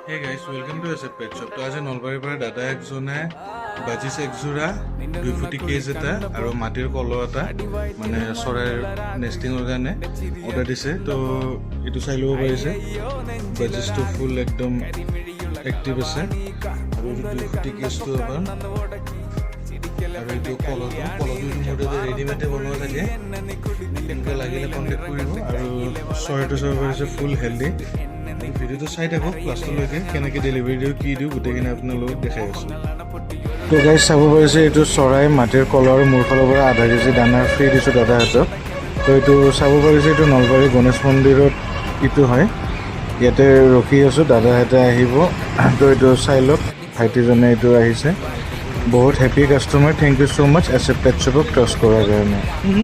Hey guys, welcome to SF Pet Shop. তো আজি নলবাৰীৰ পৰা দাদা একজনে বাজিছ একযোৰা 2 ফুটি কেজ এটা আৰু মাটিৰ কলহ এটা মানে চৰাইৰ নেষ্টিঙৰ কাৰণে অৰ্ডাৰ দিছে। তো এইটো চাই ল'ব পাৰিছে, বাজিছটো ফুল একদম এক্টিভ আছে আৰু 2 ফুটি কেজটো আপোনাৰ আৰু এইটো কলহটো মোটামুটি ৰেডিমেডে বনোৱা থাকে, তেনেকৈ লাগিলে কণ্টেক্ট কৰিব। আৰু চৰাইটো চাব পাৰিছে ফুল হেল্ডি। ভিডিঅ'টো চাই থাকক লাষ্টলৈকে, কেনেকৈ ডেলিভাৰী দিওঁ কি দিওঁ গোটেইখিনি আপোনালোকক দেখাই আছোঁ। তো গাইজ চাব পাৰিছে এইটো চৰাই মাটিৰ কলৰ মোৰ ফালৰ পৰা আধা কেজি দানা ফ্ৰী দিছোঁ দাদাহঁতক। তো এইটো চাব পাৰিছে এইটো নলবাৰী গণেশ মন্দিৰত ইটো হয়, ইয়াতে ৰখি আছোঁ, দাদাহঁতে আহিব। তো এইটো চাই লওক, ভাইটিজনে এইটো আহিছে। বহুত happy customer, thank you so' much SF pet শ্বপক ট্ৰাষ্ট কৰাৰ কাৰণে।